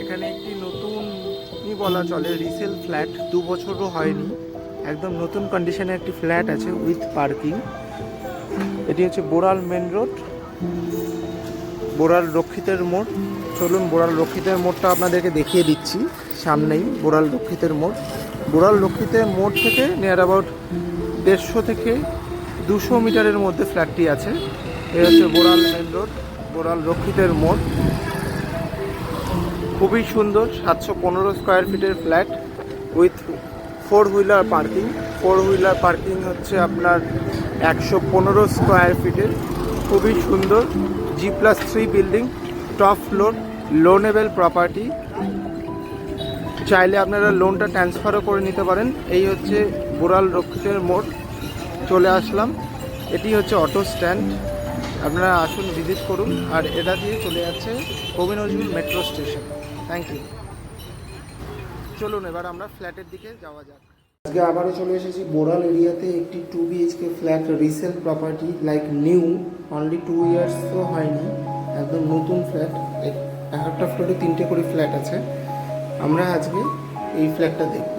এখানে একটি নতুনই বলা চলে রিসেল ফ্ল্যাট, 2 বছরও হয়নি, একদম নতুন কন্ডিশনে একটি ফ্ল্যাট আছে উইথ পার্কিং। এটি হচ্ছে বোড়াল মেন রোড, বোড়াল রক্ষিতের মোড়। চলুন বোড়াল রক্ষিতের মোড়টা আপনাদেরকে দেখিয়ে দিচ্ছি। সামনেই বোড়াল রক্ষিতের মোড়। বোড়াল রক্ষিতের মোড় থেকে নিয়ার অ্যাবাউট 150 থেকে 200 মিটারের মধ্যে ফ্ল্যাটটি আছে। এ হচ্ছে বোড়াল মেন রোড, বোড়াল রক্ষিতের মোড়। খুবই সুন্দর, 715 স্কোয়ার ফিটের flat with 4 wheeler parking. 4 wheeler parking হচ্ছে আপনার 115 স্কোয়ার ফিটের। খুবই সুন্দর, G+3 building, top floor, loanable property. চাইলে আপনারা লোনটা ট্রান্সফারও করে নিতে পারেন। এই হচ্ছে বোড়াল রক্ষিতের মোড়, চলে আসলাম। এটি হচ্ছে অটো স্ট্যান্ড, আপনারা আসুন, ভিজিট করুন। আর এটা দিয়ে চলে যাচ্ছে কবি Nazrul metro station. Thank you. চলুন এবার আমরা ফ্ল্যাটের দিকে যাওয়া যাক। আজকে আবারও চলে এসেছি বোড়াল এরিয়াতে একটি 2 BHK flat, resale property, like new, only 2 ইয়ার্সও হয়নি, একদম নতুন ফ্ল্যাট। এক একটা ফ্লোরে 3টে করে ফ্ল্যাট আছে। আমরা আজকে এই ফ্ল্যাটটা দেখব।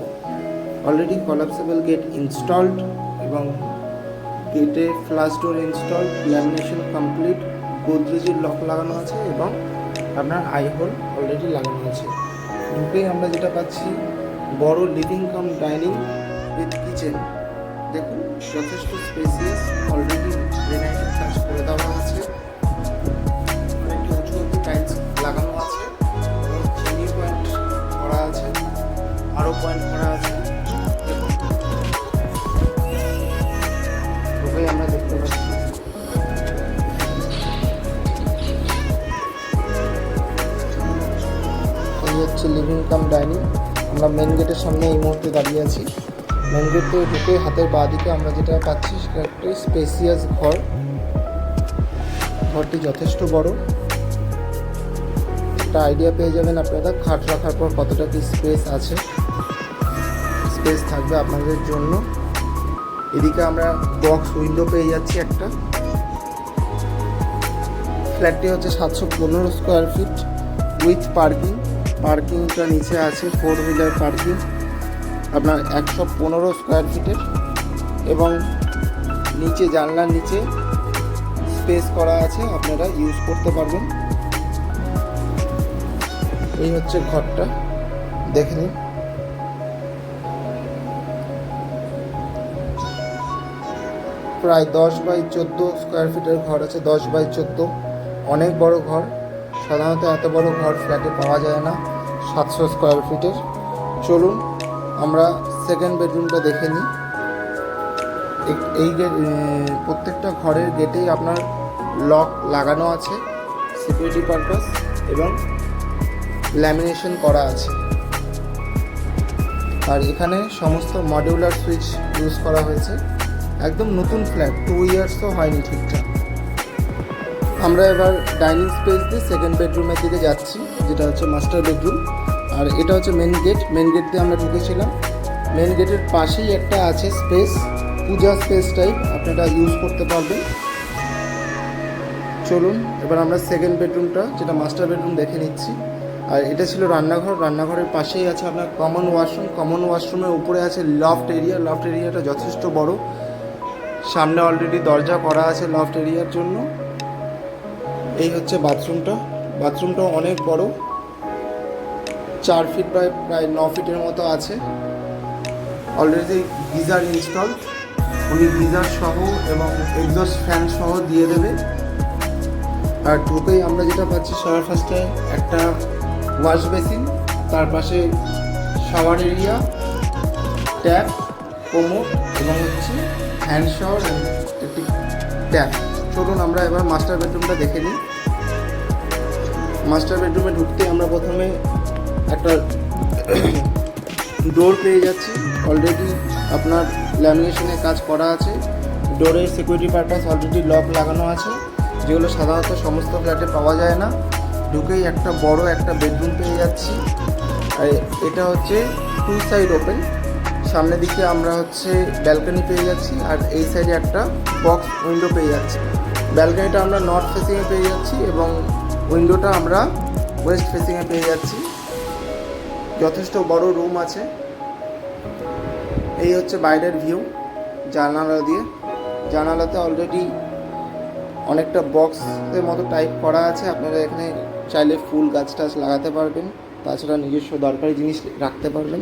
অলরেডি কলাপসেবল গেট ইনস্টলড এবং গেটে flush door install, lamination complete, গোদরেজের লক লাগানো আছে এবং আপনার আই হোল অলরেডি লাগানো আছে। ঢুকেই আমরা যেটা পাচ্ছি, বড় living cum dining with kitchen. দেখুন যথেষ্ট স্পেসিয়াস, অলরেডি গ্রেনাইটের কাজ করে দেওয়া আছে, অনেকটা উঁচু উঁচু টাইলস লাগানো আছে এবং চিনি পয়েন্ট করা আছে, আরও পয়েন্ট করা আছে। ঢুকেই আমরা দেখতে পাচ্ছি হচ্ছে লিভিং কাম ডাইনিং। আমরা মেন গেটের সামনে এই মুহূর্তে দাঁড়িয়ে আছি। মেন গেট থেকে ঢুকে হাতের বাঁ দিকে আমরা যেটা পাচ্ছি সেটা একটি স্পেসিয়াস ঘর। ঘরটি যথেষ্ট বড়, একটা আইডিয়া পেয়ে যাবেন আপনারা খাট রাখার পর কতটা কি স্পেস আছে, স্পেস থাকবে আপনাদের জন্য। এদিকে আমরা বক্স উইন্ডো পেয়ে যাচ্ছি একটা। ফ্ল্যাটটি হচ্ছে 715 স্কোয়ার ফিট উইথ পার্কিং। পার্কিংটা নিচে আছে 4 হুইলার পার্কিং, আপনার 115 স্কোয়ার ফিটের এবং নিচে জানলার নিচে স্পেস করা আছে, আপনারা ইউজ করতে পারবেন। এই হচ্ছে ঘরটা, দেখে নিন। প্রায় 10x14 স্কোয়ার ফিটের ঘর আছে, 10x14, অনেক বড় ঘর। সাধারণত এত বড় ঘর ফ্ল্যাটে পাওয়া যায় না 700 স্কোয়ার ফিটের। চলুন আমরা সেকেন্ড বেডরুমটা দেখে নিই। এই প্রত্যেকটা ঘরের গেটেই আপনার লক লাগানো আছে সিকিউরিটি পারপাস এবং ল্যামিনেশন করা আছে। আর এখানে সমস্ত মডিউলার সুইচ ইউজ করা হয়েছে। একদম নতুন ফ্ল্যাট, 2 ইয়ার্সও হয়নি ঠিকঠাক। আমরা এবার ডাইনিং স্পেস দিয়ে সেকেন্ড বেডরুমের দিকে যাচ্ছি, যেটা হচ্ছে মাস্টার বেডরুম। আর এটা হচ্ছে মেন গেট। মেন গেট দিয়ে আমরা ঢুকেছিলাম। মেন গেটের পাশেই একটা আছে স্পেস, পূজা স্পেস টাইপ, আপনারা ইউজ করতে পারবেন। চলুন এবার আমরা সেকেন্ড বেডরুমটা, যেটা মাস্টার বেডরুম, দেখে নিচ্ছি। আর এটা ছিল রান্নাঘর। রান্নাঘরের পাশেই আছে আপনার কমন ওয়াশরুম। কমন ওয়াশরুমের উপরে আছে লফট এরিয়া। লফট এরিয়াটা যথেষ্ট বড়, সামনে অলরেডি দরজা করা আছে লফট এরিয়ার জন্য। এই হচ্ছে বাথরুমটা। বাথরুমটা অনেক বড়, 4 ফিট বাই প্রায় 9 ফিটের মতো আছে। অলরেডি গিজার ইনস্টল, উনি গিজার সহ এবং এক্সস্ট ফ্যান সহ দিয়ে দেবে। আর ঢুকেই আমরা যেটা পাচ্ছি, সবার ফার্স্টে একটা ওয়াশ বেসিন, তার পাশে শাওয়ার এরিয়া, ট্যাপ, কোমোড এবং হচ্ছে হ্যান্ড শাওয়ার একটি ট্যাপ। চলুন আমরা এবার মাস্টার বেডরুমটা দেখে নিই। মাস্টার বেডরুমে ঢুকতে আমরা প্রথমে একটা ডোর পেয়ে যাচ্ছি। অলরেডি আপনার ল্যামিনেশনের কাজ করা আছে। ডোরের সিকিউরিটি পারপাস অলরেডি লক লাগানো আছে, যেগুলো সাধারণত সমস্ত ফ্ল্যাটে পাওয়া যায় না। ঢুকেই একটা বড় একটা বেডরুম পেয়ে যাচ্ছি। আর এটা হচ্ছে 2 সাইড ওপেন। সামনের দিকে আমরা হচ্ছে ব্যালকনি পেয়ে যাচ্ছি, আর এই সাইডে একটা বক্স উইন্ডো পেয়ে যাচ্ছি। ব্যালকনিটা আমরা নর্থ ফেসিংয়ে পেয়ে যাচ্ছি এবং উইন্ডোটা আমরা ওয়েস্ট ফেসিংয়ে পেয়ে যাচ্ছি। যথেষ্ট বড় রুম আছে। এই হচ্ছে বাইরের ভিউ জানালা দিয়ে। জানালাতে অলরেডি অনেকটা বক্সের মতো টাইপ করা আছে। আপনারা এখানে চাইলে ফুল গাছ টাছ লাগাতে পারবেন, তাছাড়া নিজস্ব দরকারি জিনিস রাখতে পারবেন।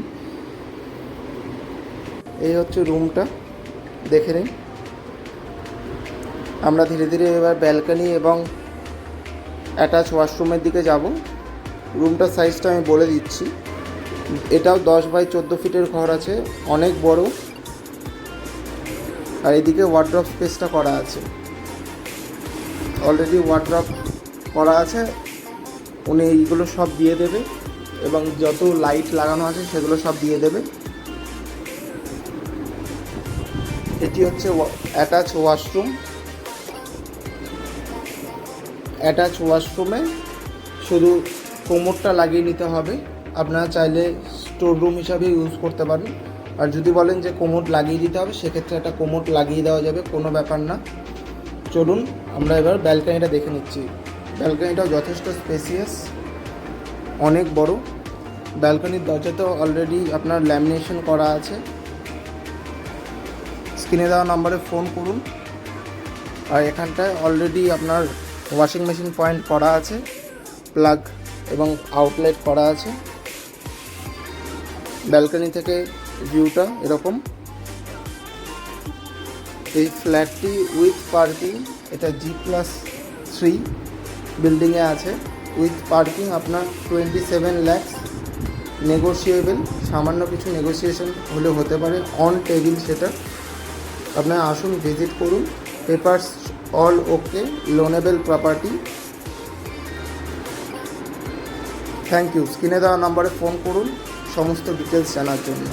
এই হচ্ছে রুমটা, দেখে নিন। আমরা ধীরে ধীরে এবার ব্যালকনি এবং অ্যাটাচ ওয়াশরুমের দিকে যাব। রুমটার সাইজটা আমি বলে দিচ্ছি। এটাও 10 বাই 14 ফিটের ঘর আছে, অনেক বড়। আর এদিকে ওয়ার্ড্রপ স্পেসটা করা আছে, অলরেডি ওয়ার্ড্রপ করা আছে। উনি এইগুলো সব দিয়ে দেবে এবং যত লাইট লাগানো আছে সেগুলো সব দিয়ে দেবে। এটি হচ্ছে অ্যাটাচ ওয়াশরুম। অ্যাটাচ ওয়াশরুমে শুধু কোমরটা লাগিয়ে নিতে হবে। আপনারা চাইলে স্টোর রুম হিসাবে ইউজ করতে পারেন। আর যদি বলেন যে কোমর লাগিয়ে দিতে হবে, সেক্ষেত্রে একটা কোমর লাগিয়ে দেওয়া যাবে, কোনো ব্যাপার না। চলুন আমরা এবার ব্যালকনিটা দেখে নিচ্ছি। ব্যালকনিটাও যথেষ্ট স্পেসিয়াস, অনেক বড়। ব্যালকনির দরজাতেও অলরেডি আপনার ল্যামিনেশন করা আছে। স্ক্রিনে দেওয়া নম্বরে ফোন করুন। আর এখানটায় অলরেডি আপনার ওয়াশিং মেশিন পয়েন্ট করা আছে, প্লাগ এবং আউটলেট করা আছে। ব্যালকনি থেকে ভিউটা এরকম। এই ফ্ল্যাটটি উইথ পার্কিং, এটা G+3 বিল্ডিংয়ে আছে। উইথ পার্কিং আপনার 27 লাখ, নেগোশিয়েবল, সামান্য কিছু নেগোসিয়েশন হলে হতে পারে, অন টেবিল সেটা। আপনারা আসুন, ভিজিট করুন। Papers all okay, loanable property. Thank you. স্ক্রিনে দেওয়া নম্বরে ফোন করুন সমস্ত ডিটেলস জানার জন্য।